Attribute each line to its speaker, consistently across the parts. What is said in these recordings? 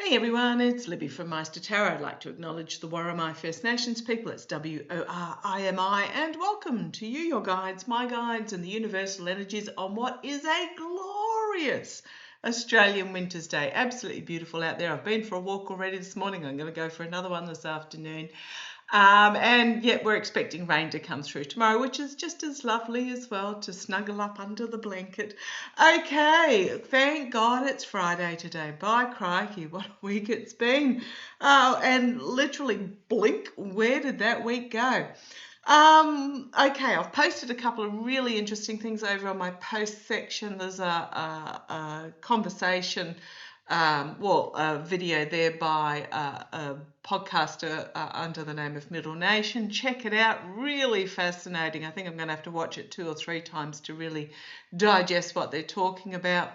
Speaker 1: Hey everyone, it's Libby from Maighstir Tarot. I'd like to acknowledge the Worimi First Nations people. It's W-O-R-I-M-I, and welcome to you, your guides, my guides, and the universal energies on what is a glorious Australian winter's day. Absolutely beautiful out there. I've been for a walk already this morning. I'm going to go for another one this afternoon. And yet we're expecting rain to come through tomorrow, which is just as lovely as well to snuggle up under the blanket. Okay, thank God it's Friday today. By crikey, what a week it's been. And literally blink, where did that week go? Okay, I've posted a couple of really interesting things over on my post section. There's a conversation, a video there by a podcaster under the name of Middle Nation. Check it out, really fascinating. I think I'm going to have to watch it 2 or 3 times to really digest what they're talking about.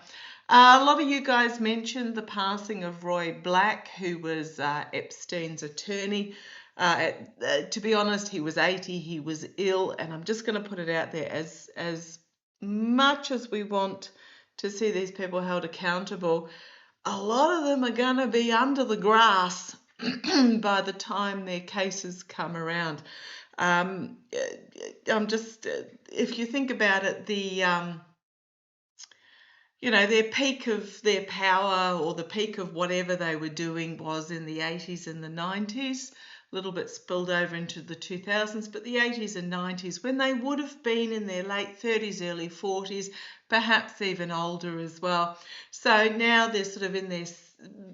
Speaker 1: A lot of you guys mentioned the passing of Roy Black, who was Epstein's attorney. To be honest, he was 80, he was ill, and I'm just going to put it out there, as much as we want to see these people held accountable, a lot of them are going to be under the grass by the time their cases come around. If you think about it, their peak of their power, or the peak of whatever they were doing, was in the 80s and the 90s, a little bit spilled over into the 2000s, but the 80s and 90s, when they would have been in their late 30s, early 40s, perhaps even older as well. So now they're sort of in their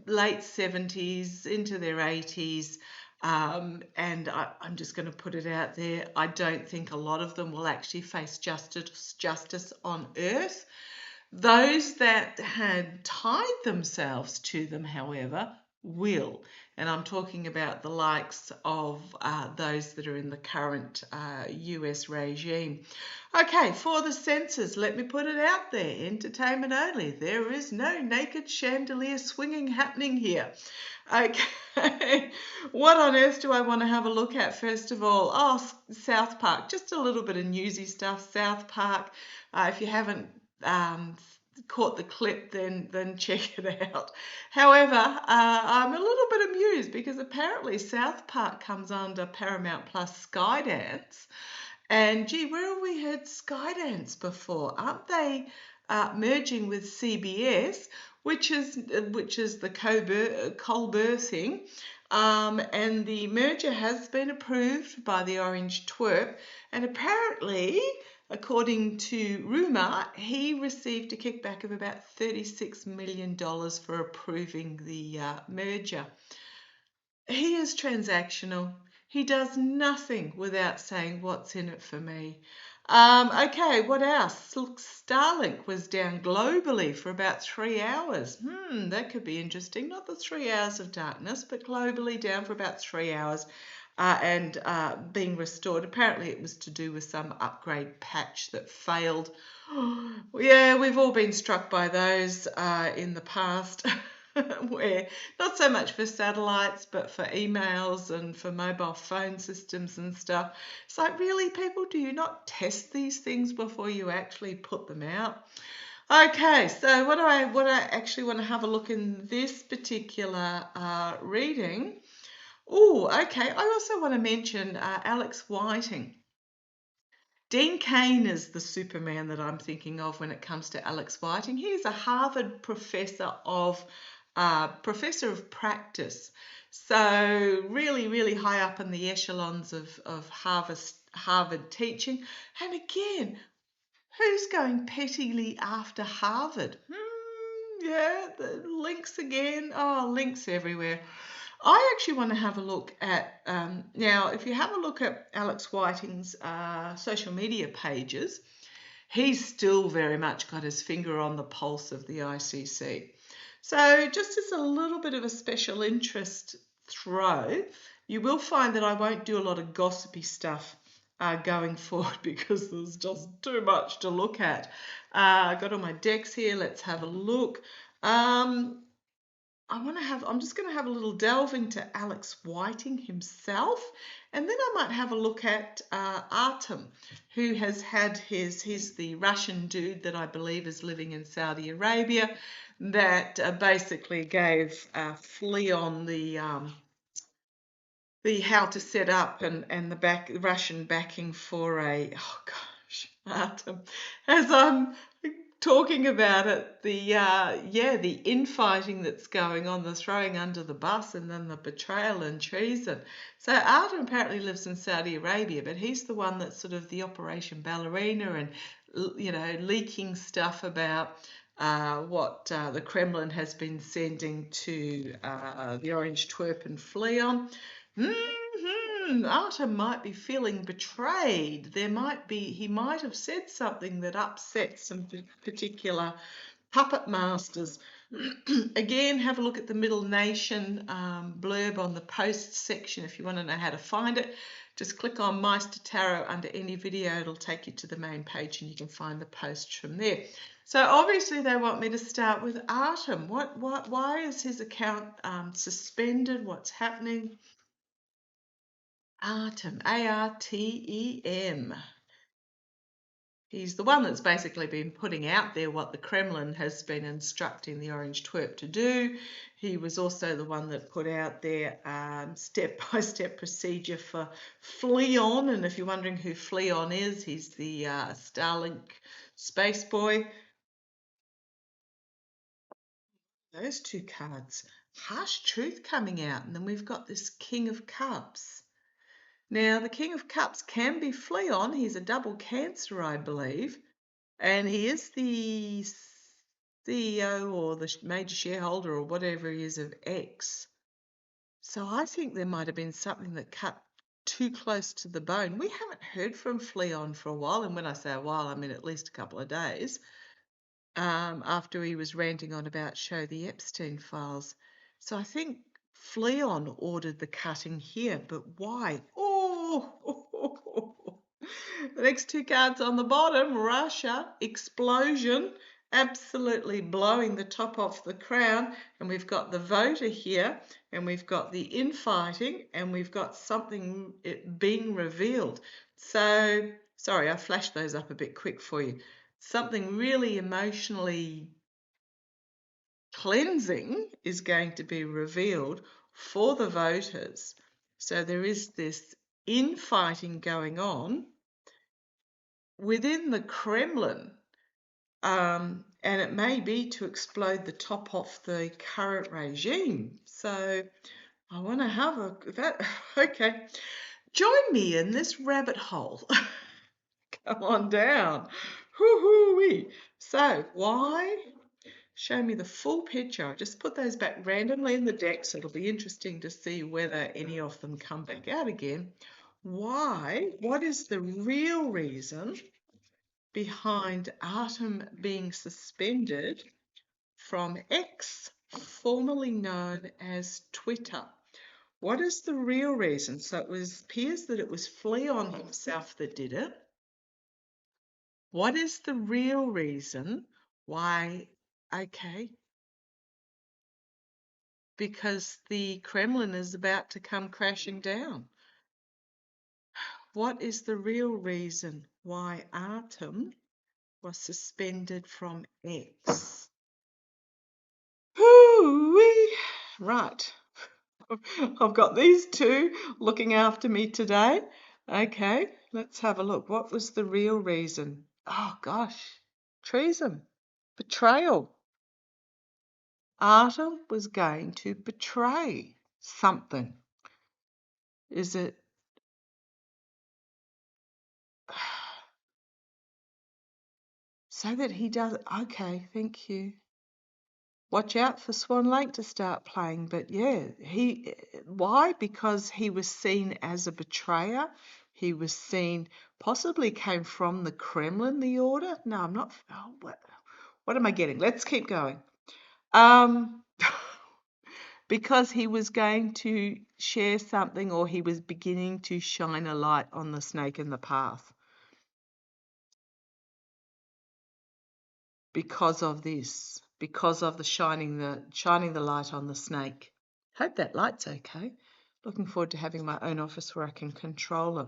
Speaker 1: late 70s, into their 80s, and I'm just going to put it out there, I don't think a lot of them will actually face justice on earth. Those that had tied themselves to them, however, will. And I'm talking about the likes of those that are in the current US regime. Okay, for the censors, let me put it out there. Entertainment only. There is no naked chandelier swinging happening here. Okay, what on earth do I want to have a look at first of all? Oh, South Park. Just a little bit of newsy stuff. South Park. If you haven't caught the clip, then check it out. However, I'm a little bit amused because apparently South Park comes under Paramount Plus Skydance, and gee, where have we heard Skydance before? Aren't they merging with CBS, which is the co-birthing, and the merger has been approved by the Orange Twerp, and apparently, according to rumour, he received a kickback of about $36 million for approving the merger. He is transactional. He does nothing without saying what's in it for me. Okay, what else? Look, Starlink was down globally for about 3 hours. That could be interesting. Not the 3 hours of darkness, but globally down for about 3 hours. And being restored. Apparently it was to do with some upgrade patch that failed. Yeah, we've all been struck by those in the past, where not so much for satellites, but for emails and for mobile phone systems and stuff. It's like, really, people, do you not test these things before you actually put them out? Okay, so what I actually want to have a look in this particular reading. Oh, okay. I also want to mention Alex Whiting. Dean Cain is the Superman that I'm thinking of when it comes to Alex Whiting. He is a Harvard professor of practice. So really, really high up in the echelons of Harvard teaching. And again, who's going pettily after Harvard? Yeah, the links again. Oh, links everywhere. I actually want to have a look at, now, if you have a look at Alex Whiting's social media pages, he's still very much got his finger on the pulse of the ICC. So just as a little bit of a special interest throw, you will find that I won't do a lot of gossipy stuff going forward because there's just too much to look at. I've got all my decks here. Let's have a look. I'm just going to have a little delve into Alex Whiting himself, and then I might have a look at Artem, who has had he's the Russian dude that I believe is living in Saudi Arabia, that basically gave Flea-on the how to set up and the Russian backing for a, oh gosh, Artem, as I'm talking about it, the infighting that's going on, the throwing under the bus, and then the betrayal and treason. So Artem apparently lives in Saudi Arabia, but he's the one that's sort of the Operation Ballerina and leaking stuff about what the Kremlin has been sending to the Orange Twerp and Flea-on. Artem might be feeling betrayed. He might have said something that upset some particular puppet masters. Again, have a look at the Middle Nation blurb on the posts section if you want to know how to find it. Just click on maighstirtarot under any video. It'll take you to the main page and you can find the posts from there. So obviously they want me to start with Artem. Why is his account suspended? What's happening? Artem, A-R-T-E-M. He's the one that's basically been putting out there what the Kremlin has been instructing the Orange Twerp to do. He was also the one that put out their step-by-step procedure for Flea-on. And if you're wondering who Flea-on is, he's the Starlink space boy. Those two cards. Harsh truth coming out. And then we've got this King of Cups. Now, the King of Cups can be Flea-on. He's a double Cancer, I believe. And he is the CEO or the major shareholder or whatever he is of X. So I think there might have been something that cut too close to the bone. We haven't heard from Flea-on for a while. And when I say a while, I mean at least a couple of days. After he was ranting on about show the Epstein files. So I think Flea-on ordered the cutting here, but why? Oh, the next two cards on the bottom, Russia, explosion, absolutely blowing the top off the crown. And we've got the voter here, and we've got the infighting, and we've got something being revealed. So, sorry, I flashed those up a bit quick for you. Something really emotionally cleansing is going to be revealed for the voters. So there is this infighting going on within the Kremlin, and it may be to explode the top off the current regime. So I want to have that. Okay, join me in this rabbit hole. Come on down. Hoo-hoo-wee. So why? Show me the full picture. I just put those back randomly in the deck, so it'll be interesting to see whether any of them come back out again. Why? What is the real reason behind Artem being suspended from X, formerly known as Twitter? What is the real reason? So it appears that it was Flea-on himself that did it. What is the real reason why? Okay, because the Kremlin is about to come crashing down. What is the real reason why Artem was suspended from X? Hoo-wee. Right. I've got these two looking after me today. Okay, let's have a look. What was the real reason? Oh gosh, treason, betrayal. Artem was going to betray something. Is it? So that he does. Okay, thank you. Watch out for Swan Lake to start playing. But yeah, why? Because he was seen as a betrayer. He was seen, possibly came from the Kremlin, the order. No, I'm not. Oh, what am I getting? Let's keep going. Because he was going to share something, or he was beginning to shine a light on the snake in the path. Because of this. because of the shining the light on the snake. Hope that light's okay. Looking forward to having my own office where I can control it.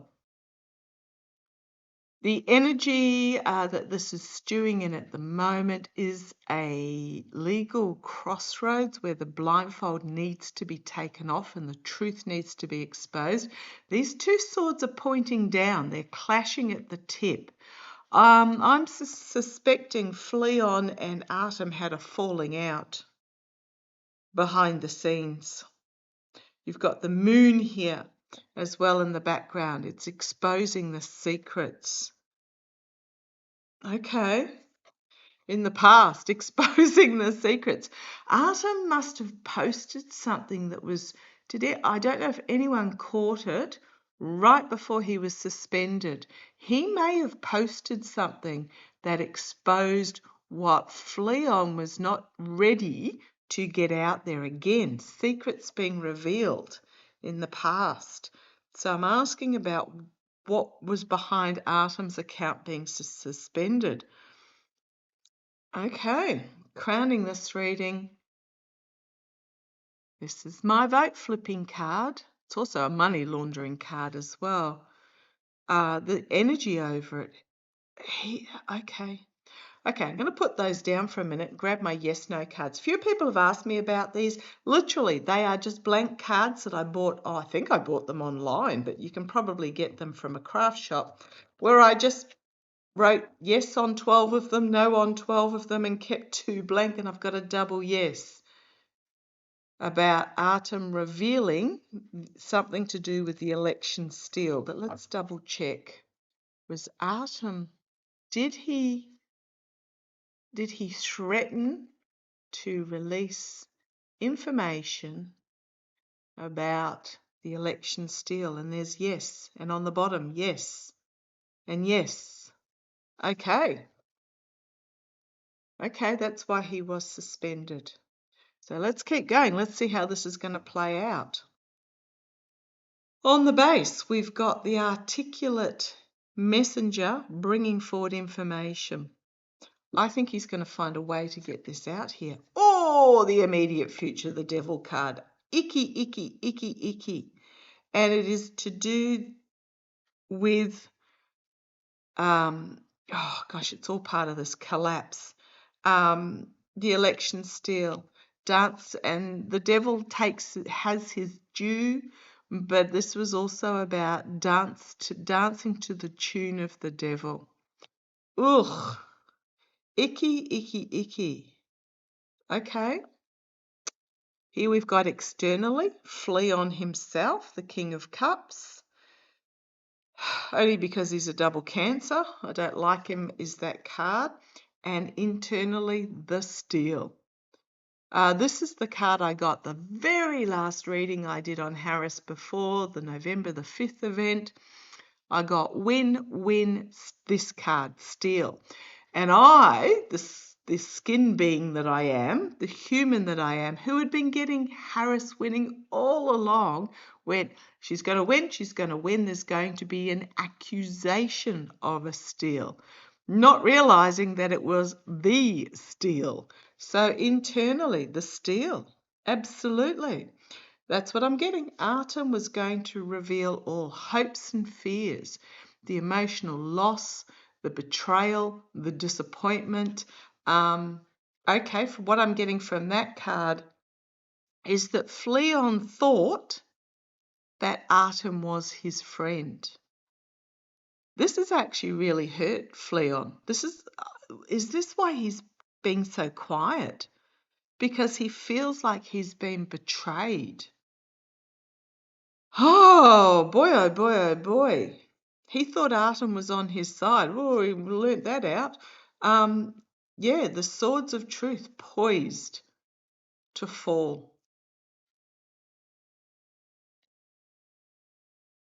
Speaker 1: The energy that this is stewing in at the moment is a legal crossroads where the blindfold needs to be taken off and the truth needs to be exposed. These two swords are pointing down. They're clashing at the tip. I'm suspecting Flea-on and Artem had a falling out behind the scenes. You've got the moon here as well in the background. It's exposing the secrets. Okay. In the past, exposing the secrets. Artem must have posted something that was, I don't know if anyone caught it right before he was suspended. He may have posted something that exposed what Flea-on was not ready to get out there again. Secrets being revealed in the past. So I'm asking about what was behind Artem's account being suspended. Okay, crowning this reading, this is my vote flipping card. It's also a money laundering card as well. The energy over it. Okay, I'm going to put those down for a minute, grab my yes/no cards. Few people have asked me about these. Literally, they are just blank cards that I bought. I think I bought them online, but you can probably get them from a craft shop where I just wrote yes on 12 of them, no on 12 of them, and kept 2 blank, and I've got a double yes about Artem revealing something to do with the election steal. But let's double check. Was Artem, did he threaten to release information about the election steal? And there's yes, and on the bottom, yes, and yes. Okay, that's why he was suspended. So let's keep going. Let's see how this is going to play out. On the base, we've got the articulate messenger bringing forward information. I think he's going to find a way to get this out here. Oh, the immediate future, the devil card. Icky, icky, icky, icky. And it is to do with, oh gosh, it's all part of this collapse. The election steal. Dance, and the devil has his due, but this was also about dancing to the tune of the devil. Ugh, icky, icky, icky. Okay, here we've got externally Flea-on himself, the King of Cups, only because he's a double Cancer. I don't like him is that card. And internally, the Steal. This is the card I got the very last reading I did on Harris before the November the 5th event. I got win, this card, Steal. And I, the skin being that I am, the human that I am, who had been getting Harris winning all along, went, she's going to win, there's going to be an accusation of a steal. Not realizing that it was the steal. So internally, the steal. Absolutely. That's what I'm getting. Artem was going to reveal all hopes and fears, the emotional loss, the betrayal, the disappointment. Okay, for what I'm getting from that card is that Flea-on thought that Artem was his friend. This has actually really hurt Flea-on. Is this why he's being so quiet? Because he feels like he's been betrayed. Oh boy, oh boy, oh boy. He thought Artem was on his side. Oh, he learnt that out. Yeah, the swords of truth poised to fall.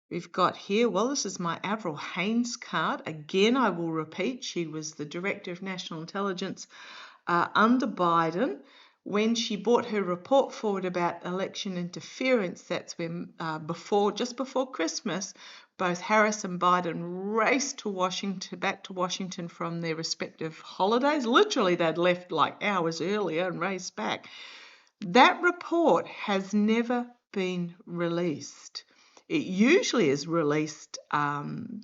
Speaker 1: We've got here, well, this is my Avril Haines card. Again, I will repeat, she was the Director of National Intelligence under Biden. When she brought her report forward about election interference, that's when just before Christmas, both Harris and Biden raced to back to Washington from their respective holidays. Literally, they'd left like hours earlier and raced back. That report has never been released. It usually is released, very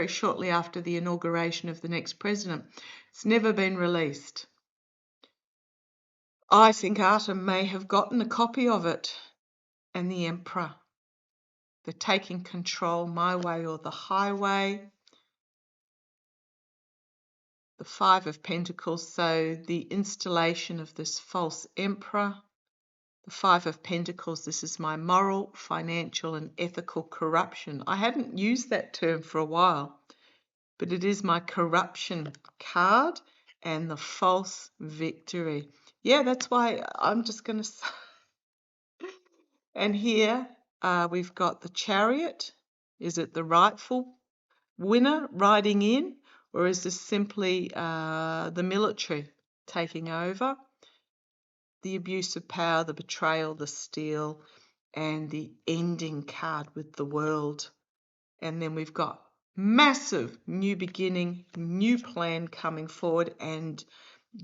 Speaker 1: shortly after the inauguration of the next president. It's never been released. I think Artem may have gotten a copy of it, and the Emperor. The taking control, my way or the highway. The Five of Pentacles, so the installation of this false emperor. The Five of Pentacles, this is my moral, financial and ethical corruption. I hadn't used that term for a while, but it is my corruption card and the false victory. Yeah, that's why I'm just going to say. And here we've got the Chariot. Is it the rightful winner riding in, or is this simply the military taking over? The abuse of power, the betrayal, the steal, and the ending card with the world. And then we've got massive new beginning, new plan coming forward, and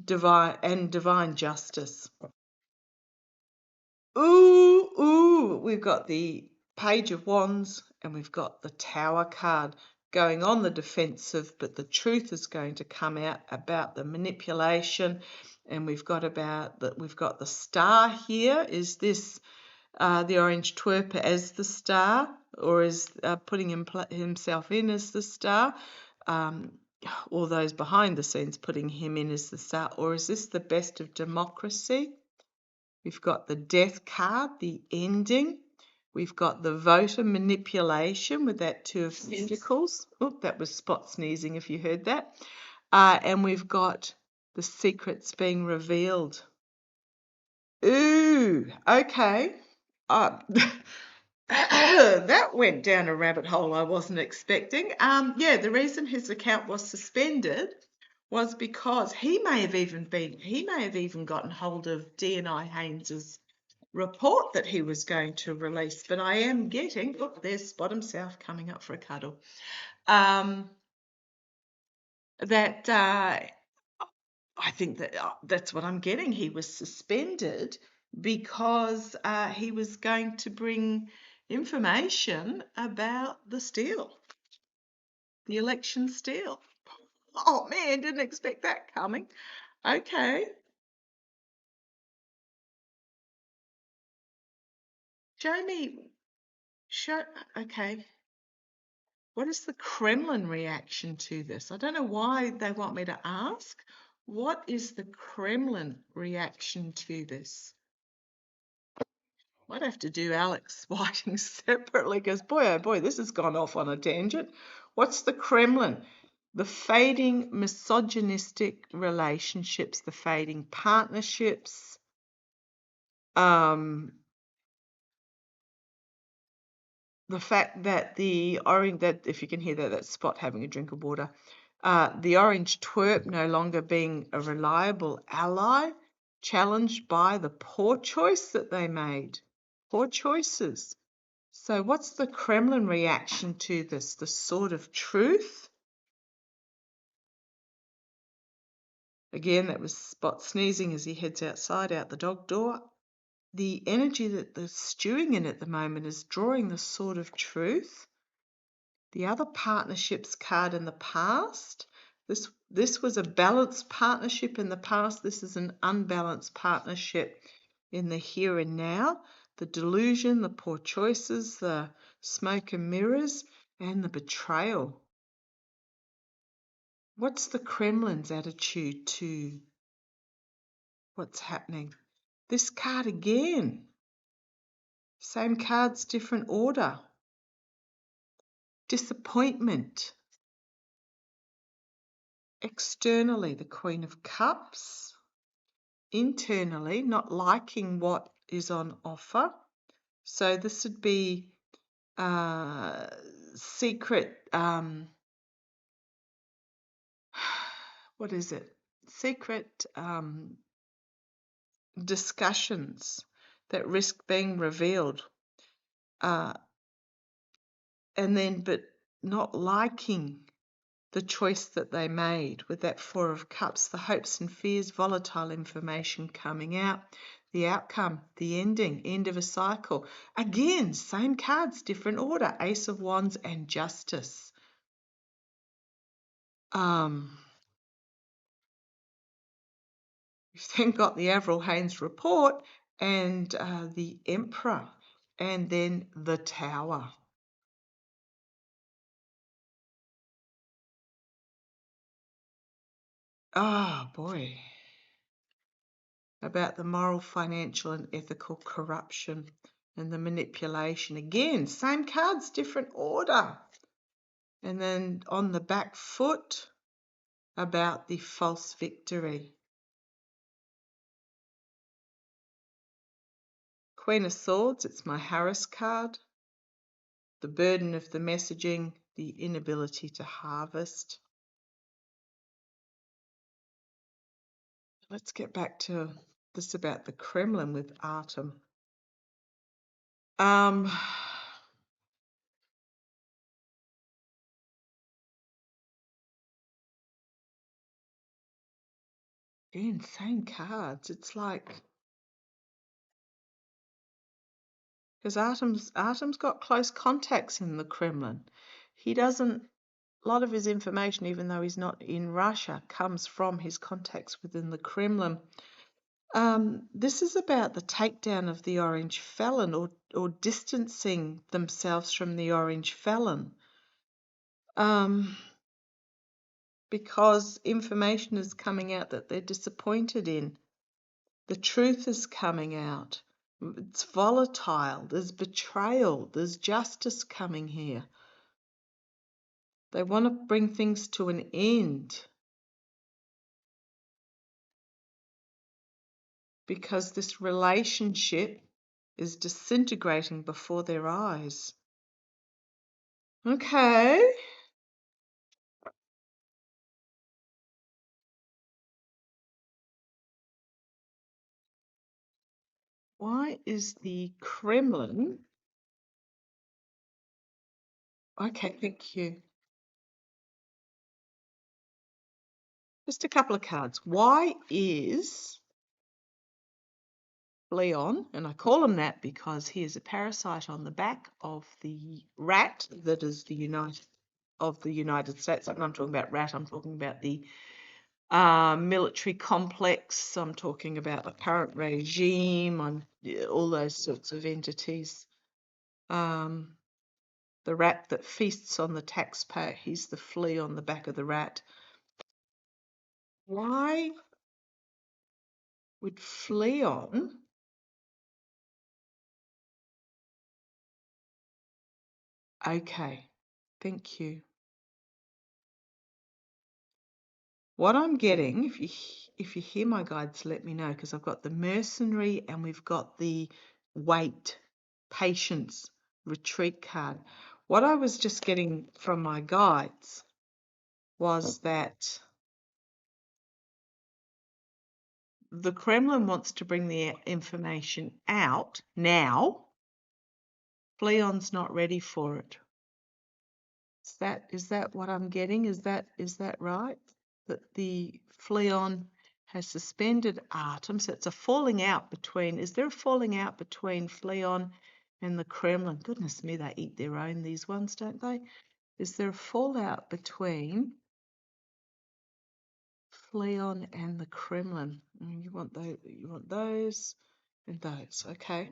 Speaker 1: divine justice. Ooh, we've got the Page of Wands and we've got the Tower card going on the defensive, but the truth is going to come out about the manipulation. And we've got the Star here. Is this the orange twerper as the star, or is putting himself in as the star? Or those behind the scenes putting him in as the star, or is this the best of democracy? We've got the Death card, the ending. We've got the voter manipulation with that Two of Pentacles. Oh, that was Spot sneezing if you heard that. And we've got the secrets being revealed. Ooh, okay. That went down a rabbit hole I wasn't expecting. Yeah, the reason his account was suspended was because he may have even gotten hold of D&I Haynes's report that he was going to release. But I am getting, look, there's Spot himself coming up for a cuddle. I think that's what I'm getting. He was suspended because he was going to bring information about the steal, the election steal. Oh man, didn't expect that coming. Okay. Okay. What is the Kremlin reaction to this? I don't know why they want me to ask. What is the Kremlin reaction to this? Might have to do Alex Whiting separately because boy, oh boy, this has gone off on a tangent. What's the Kremlin? The fading misogynistic relationships, the fading partnerships, the fact that if you can hear that Spot having a drink of water, the orange twerp no longer being a reliable ally, challenged by the poor choice that they made. Poor choices. So what's the Kremlin reaction to this? The Sword of Truth? Again, that was Spot sneezing as he heads outside, out the dog door. The energy that they're stewing in at the moment is drawing the Sword of Truth. The other partnerships card in the past. This was a balanced partnership in the past. This is an unbalanced partnership in the here and now. The delusion, the poor choices, the smoke and mirrors, and the betrayal. What's the Kremlin's attitude to what's happening? This card again. Same cards, different order. Disappointment. Externally, the Queen of Cups. Internally, not liking what is on offer. So this would be secret, what is it? Secret discussions that risk being revealed. and then but not liking the choice that they made with that Four of Cups, the hopes and fears, volatile information coming out, the outcome, the ending, end of a cycle. Again, same cards, different order, Ace of Wands and Justice. You've then got the Avril Haines report and the Emperor, and then the Tower. Oh boy. About the moral, financial, and ethical corruption and the manipulation. Again, same cards, different order. And then on the back foot, about the false victory. Queen of Swords, it's my Harris card. The burden of the messaging, the inability to harvest. Let's get back to this about the Kremlin with Artem. Again, same cards. It's like, because Artem's got close contacts in the Kremlin. He doesn't, a lot of his information, even though he's not in Russia, comes from his contacts within the Kremlin. This is about the takedown of the orange felon, or distancing themselves from the orange felon. Because information is coming out that they're disappointed in. The truth is coming out. It's volatile. There's betrayal. There's justice coming here. They want to bring things to an end because this relationship is disintegrating before their eyes. Okay. Why is the Kremlin... Okay, thank you. Just a couple of cards. Why is Flea-on, and I call him that because he is a parasite on the back of the rat that is the United States. I'm not talking about rat, I'm talking about the military complex, I'm talking about the current regime, all those sorts of entities. The rat that feasts on the taxpayer, he's the flea on the back of the rat. Why would Flea-on... Okay, thank you. What I'm getting, if you hear my guides, let me know, because I've got the mercenary and we've got the wait, patience, retreat card. What I was just getting from my guides was that the Kremlin wants to bring the information out now. Flea-on's not ready for it. Is that what I'm getting? Is that right? That the Flea-on has suspended Artem, so it's a falling out between. Is there a falling out between Flea-on and the Kremlin? Goodness me, they eat their own, these ones, don't they? Is there a fallout between Flea-on and the Kremlin? You want those and those, okay.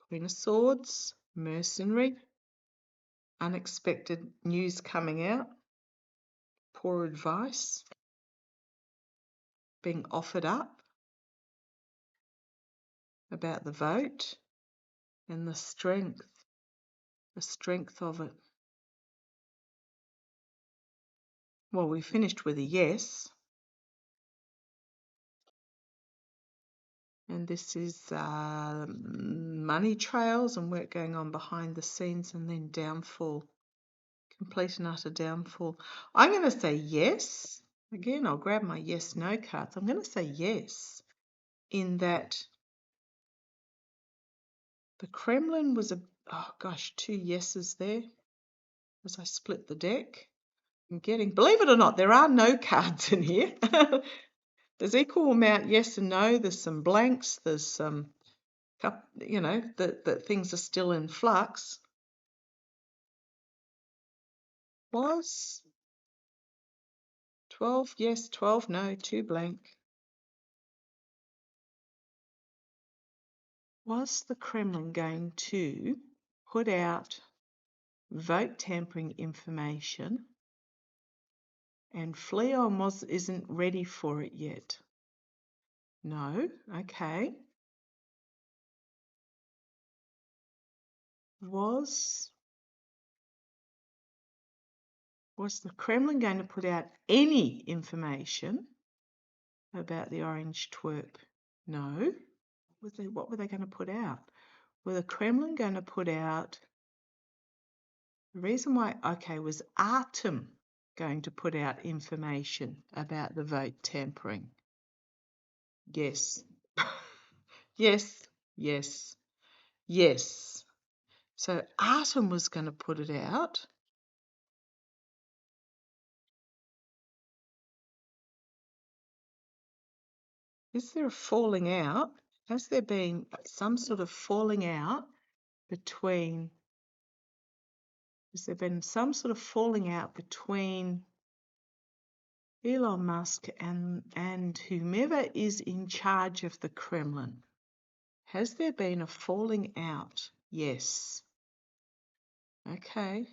Speaker 1: Queen of Swords, mercenary, unexpected news coming out, poor advice, being offered up about the vote, and the strength of it. Well, we finished with a yes. And this is money trails and work going on behind the scenes, and then downfall, complete and utter downfall. I'm going to say yes. Again, I'll grab my yes, no cards. I'm going to say yes, in that the Kremlin was oh gosh, 2 yeses there as I split the deck. I'm getting, believe it or not, there are no cards in here. There's equal amount yes and no. There's some blanks. There's some, you know, that things are still in flux. Was 12 yes, 12 no, 2 blank. Was the Kremlin going to put out vote tampering information and Flea-on isn't ready for it yet? No, okay. Was the Kremlin going to put out any information about the orange twerp? No. What were they going to put out? Were the Kremlin going to put out... The reason why, okay, was Artem going to put out information about the vote tampering? Yes. Yes, yes, yes. So Artem was going to put it out. Is there a falling out? Has there been some sort of falling out between... Has there been some sort of falling out between Elon Musk and whomever is in charge of the Kremlin? Has there been a falling out? Yes. Okay.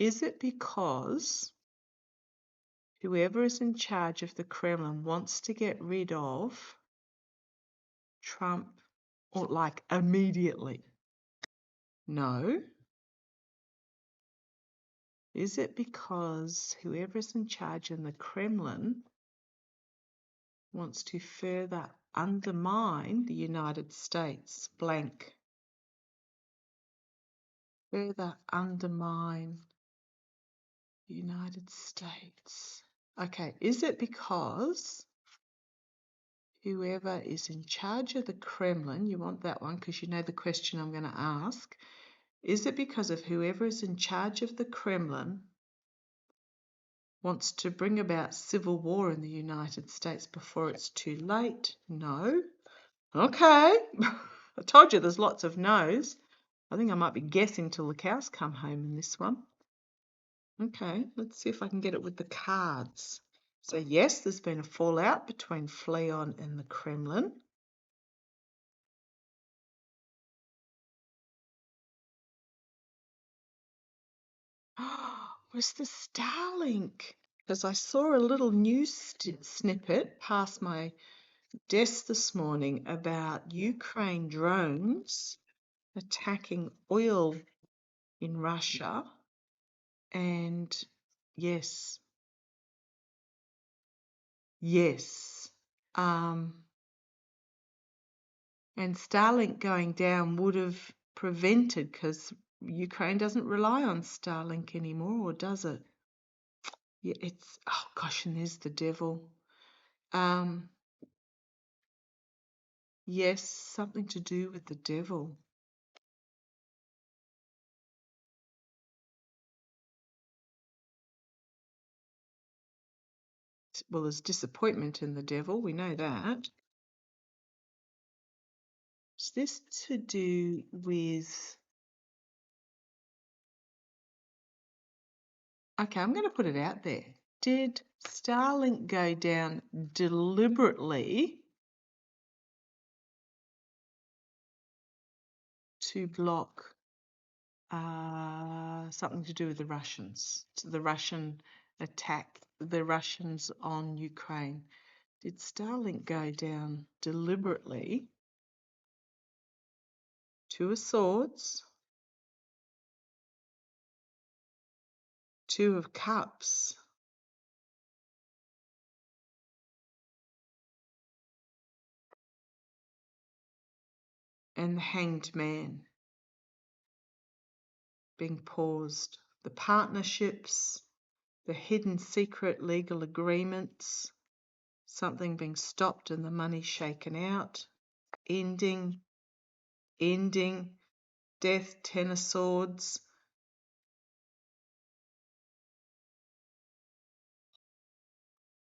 Speaker 1: Is it because whoever is in charge of the Kremlin wants to get rid of Trump, or like immediately? No. Is it because whoever is in charge in the Kremlin wants to further undermine the United States? Blank. Further undermine the United States. Okay, is it because whoever is in charge of the Kremlin, you want that one because you know the question I'm going to ask, is it because of whoever is in charge of the Kremlin wants to bring about civil war in the United States before it's too late? No. Okay. I told you there's lots of no's. I think I might be guessing till the cows come home in this one. Okay, let's see if I can get it with the cards. So yes, there's been a fallout between Flea-on and the Kremlin. Was the Starlink? Because I saw a little news snippet pass my desk this morning about Ukraine drones attacking oil in Russia. And yes, yes. And Starlink going down would have prevented, because Ukraine doesn't rely on Starlink anymore, or does it? Yeah, it's, oh gosh, and there's the devil. Yes, something to do with the devil. Well, there's disappointment in the devil, we know that. Is this to do with... Okay, I'm going to put it out there. Did Starlink go down deliberately to block something to do with the Russians, to the Russian attack, the Russians on Ukraine? Did Starlink go down deliberately? Two of Swords, Two of Cups, and the Hanged Man being paused. The partnerships, the hidden secret legal agreements, something being stopped and the money shaken out, ending, death, Ten of Swords,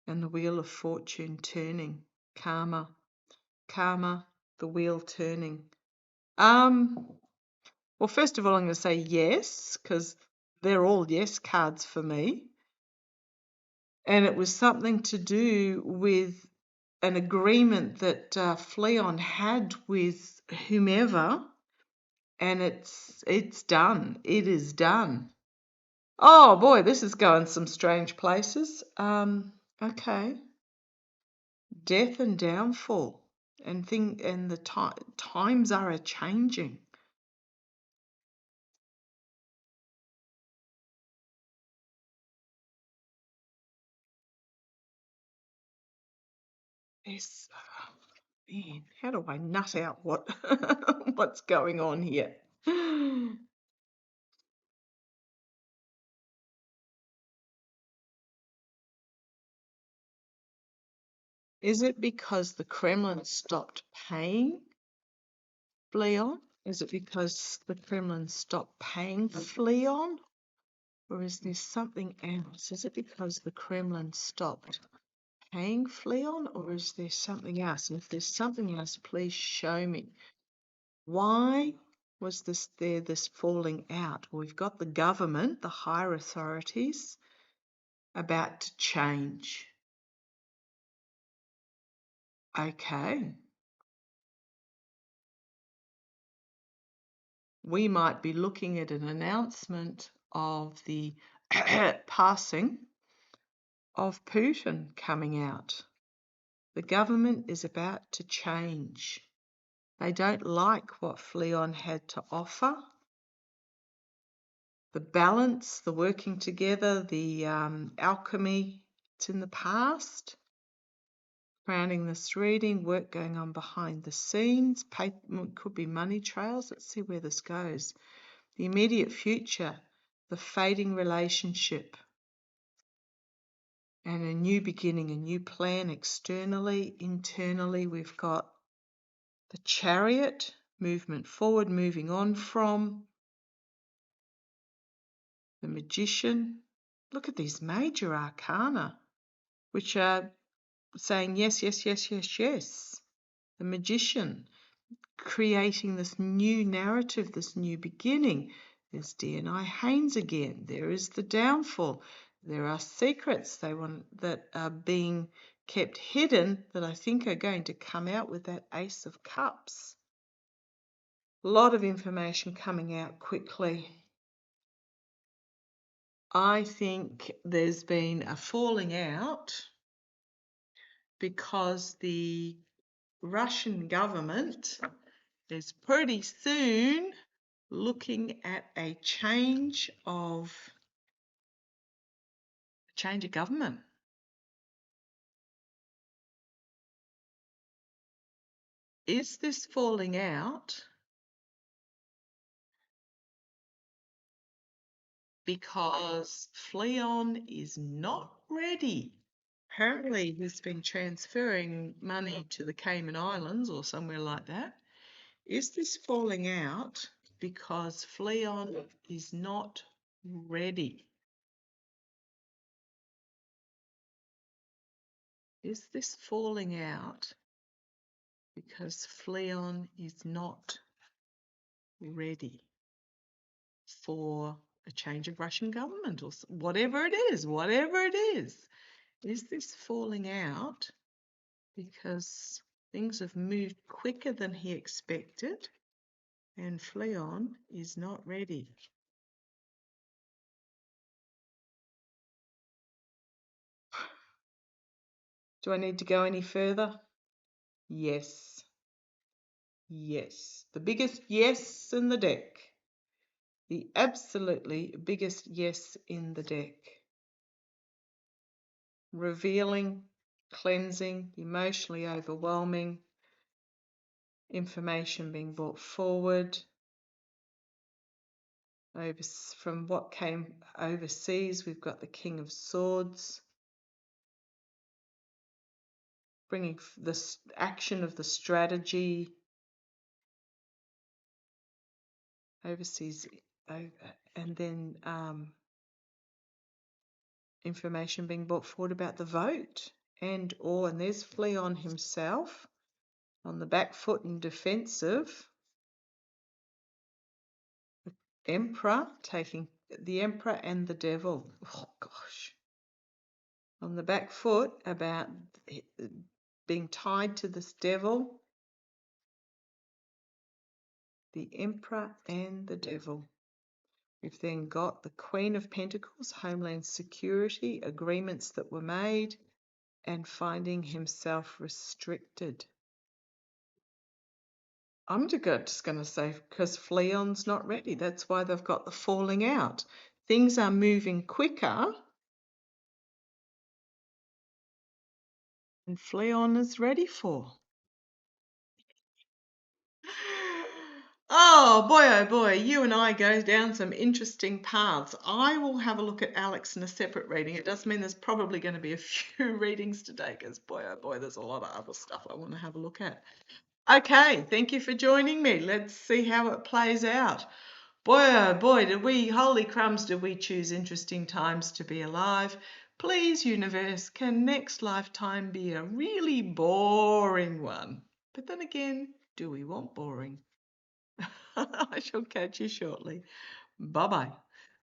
Speaker 1: and the Wheel of Fortune turning, karma, the wheel turning. Well, first of all, I'm going to say yes, because they're all yes cards for me. And it was something to do with an agreement that Flea-on had with whomever, and it's done. It is done. Oh boy, this is going some strange places. Okay. Death and downfall, and the times are a changing. Yes. Man, how do I nut out what's going on here? Is it because the Kremlin stopped paying Flea-on? Is it because the Kremlin stopped paying Flea-on? Or is there something else? Is it because the Kremlin stopped paying Flea-on, or is there something else? And if there's something else, please show me. Why was this falling out? Well, we've got the government, the higher authorities, about to change. Okay. We might be looking at an announcement of the passing of Putin coming out. The government is about to change. They don't like what Flea-on had to offer. The balance, the working together, the alchemy, it's in the past. Crowning this reading, work going on behind the scenes, could be money trails. Let's see where this goes. The immediate future, the fading relationship, and a new beginning, a new plan externally. Internally, we've got the Chariot, movement forward, moving on from. The Magician. Look at these major arcana, which are saying yes, yes, yes, yes, yes. The Magician, creating this new narrative, this new beginning. There's D&I Haynes again. There is the downfall. There are secrets that are being kept hidden that I think are going to come out with that Ace of Cups. A lot of information coming out quickly. I think there's been a falling out because the Russian government is pretty soon looking at a change of government. Is this falling out because Flea-on is not ready? Apparently he's been transferring money to the Cayman Islands or somewhere like that. Is this falling out because Flea-on is not ready? Is this falling out because Flea-on is not ready for a change of Russian government or whatever it is, Is this falling out because things have moved quicker than he expected and Flea-on is not ready? Do I need to go any further? Yes. Yes. The biggest yes in the deck. The absolutely biggest yes in the deck. Revealing, cleansing, emotionally overwhelming, information being brought forward. From what came overseas, we've got the King of Swords. bringing the action of the strategy overseas, and then information being brought forward about the vote, and there's Flea-on himself on the back foot and defensive. Emperor, taking the Emperor and the Devil. Oh gosh. On the back foot about being tied to this devil. The Emperor and the Devil. We've then got the Queen of Pentacles, Homeland Security, agreements that were made, and finding himself restricted. I'm just going to say because Flea-on's not ready. That's why they've got the falling out. Things are moving quicker, and Flea-on is ready for. Oh boy, you and I go down some interesting paths. I will have a look at Alex in a separate reading. It does mean there's probably going to be a few readings today because boy, oh boy, there's a lot of other stuff I want to have a look at. Okay, thank you for joining me. Let's see how it plays out. Boy, oh boy, holy crumbs, did we choose interesting times to be alive. Please, universe, can next lifetime be a really boring one? But then again, do we want boring? I shall catch you shortly. Bye-bye.